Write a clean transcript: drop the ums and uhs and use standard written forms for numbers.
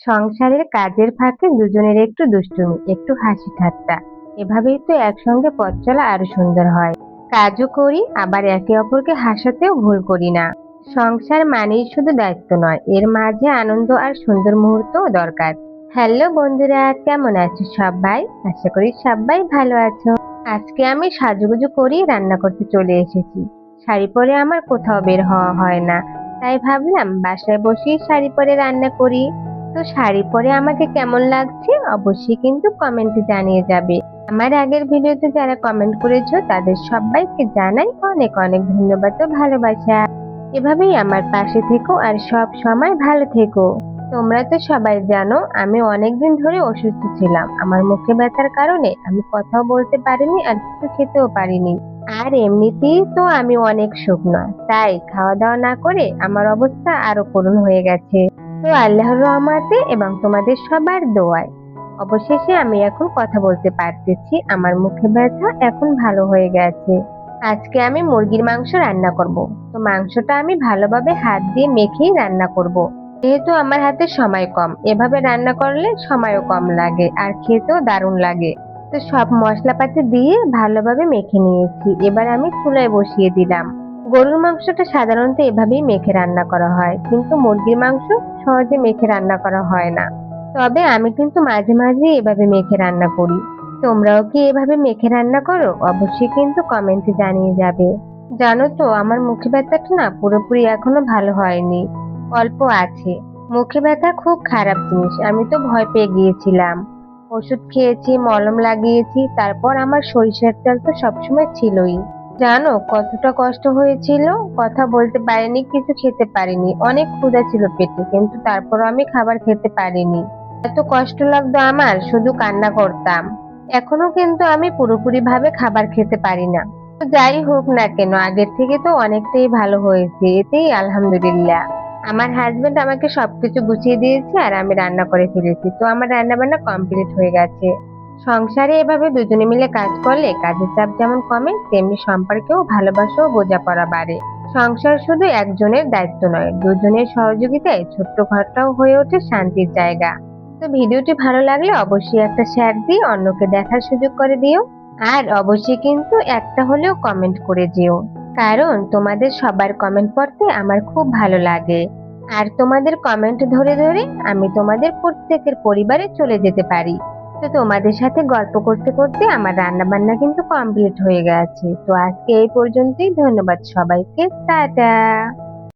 সংসারের কাজের ফাঁকে দুজনের একটু দুষ্টুমি, একটু হাসি ঠাট্টা, এভাবেই তো একসঙ্গে পথ চলা আরো সুন্দর হয়। কাজও করি, আবার একে অপরকে হাসাতেও ভুল করি না। সংসার মানেই শুধু দায়িত্ব নয়, এর মাঝে আনন্দ আর সুন্দর মুহূর্তও দরকার। হ্যালো বন্ধুরা, কেমন আছো সবাই? আশা করি সবাই ভালো আছো। আজকে আমি সাজুগুজু করি রান্না করতে চলে এসেছি। শাড়ি পরে আমার কোথাও বের হওয়া হয় না, তাই ভাবলাম বাসায় বসেই শাড়ি পরে রান্না করি। তো শাড়ি পরে আমাকে কেমন লাগছে অবশ্যই কিন্তু কমেন্টে জানিয়ে যাবে। আমার আগের ভিডিওতে যারা কমেন্ট করেছো তাদের সবাইকে জানাই অনেক অনেক ধন্যবাদ ও ভালোবাসা। এভাবেই আমার পাশে থেকো আর সব সময় ভালো থেকো। তোমরা তো সবাই জানো আমি অনেকদিন ধরে অসুস্থ ছিলাম। আমার মুখে ব্যথার কারণে আমি কথাও বলতে পারিনি আর কিছু খেতেও পারিনি। আর এমনিতেই তো আমি অনেক শুকনো, তাই খাওয়া দাওয়া না করে আমার অবস্থা আরো করুণ হয়ে গেছে। তো আল্লাহর রহমতে এবং তোমাদের সবার দোয়ায় অবশেষে আমি এখন কথা বলতে পারতেছি। আমার মুখে ব্যথা এখন ভালো হয়ে গেছে। আজকে আমি মুরগির মাংস রান্না করব। তো মাংসটা আমি ভালোভাবে হাত দিয়ে মেখেই রান্না করব। যেহেতু আমার হাতে সময় কম, এভাবে রান্না করলে সময়ও কম লাগে আর খেতেও দারুণ লাগে। তো সব মশলাপাতি দিয়ে ভালোভাবে মেখে নিয়েছি, এবার আমি চুলায় বসিয়ে দিলাম। গরুর মাংসটা সাধারণত এভাবেই মেখে রান্না করা হয়, কিন্তু মুরগির মাংস সহজে মেখে রান্না করা হয় না। তবে আমি কিন্তু মাঝে মাঝে এভাবে মেখে রান্না করি। তোমরাও কি এভাবে মেখে রান্না করো? অবশ্যই কিন্তু কমেন্টে জানিয়ে যাবে। জানো তো আমার মুখে ব্যথাটা না পুরোপুরি এখনো ভালো হয়নি, অল্প আছে। মুখে ব্যথা খুব খারাপ জিনিস, আমি তো ভয় পেয়ে গিয়েছিলাম। ওষুধ খেয়েছি, মলম লাগিয়েছি, তারপর আমার সরিষার তেল তো সবসময় ছিলই। জানো কতটা কষ্ট হয়েছিল? কথা বলতে পারিনি, কিছু খেতে পারিনি, অনেক ক্ষুধা ছিল পেটে, কিন্তু তারপরও আমি খাবার খেতে পারিনি। এত কষ্ট লাগতো আমার, শুধু কান্না করতাম। এখনো কিন্তু আমি পুরোপুরি ভাবে খাবার খেতে পারি না। তো যাই হোক না কেন, আগের থেকে তো অনেকটাই ভালো হয়েছে, এতেই আলহামদুলিল্লাহ। আমার হাজবেন্ড আমাকে সবকিছু গুছিয়ে দিয়েছে আর আমি রান্না করে ফেলেছি, তো আমার রান্না বান্না কমপ্লিট হয়ে গেছে। সংসারে এভাবে দুজনে মিলে কাজ করলে কাজের চাপ যেমন কমে, তেমনি সম্পর্কেও ভালোবাসা ও বোঝাপড়া বাড়ে। সংসার শুধু একজনের দায়িত্ব নয়, দুজনের সহযোগিতায় ছোট্ট ঘরটাও হয়ে ওঠে শান্তির জায়গা। তো ভিডিওটি ভালো লাগলে অবশ্যই একটা শেয়ার দিয়ে অন্যকে দেখার সুযোগ করে দিও। আর অবশ্যই কিন্তু একটা হলেও কমেন্ট করে যেও, কারণ তোমাদের সবার কমেন্ট পড়তে আমার খুব ভালো লাগে। আর তোমাদের কমেন্ট ধরে ধরে আমি তোমাদের প্রত্যেকের পরিবারে চলে যেতে পারি। তো তোমাদের সাথে গল্প করতে করতে আমার রান্না বান্না কিন্তু কমপ্লিট হয়ে গেছে। তো আজকে এই পর্যন্তই, ধন্যবাদ সবাইকে, টাটা।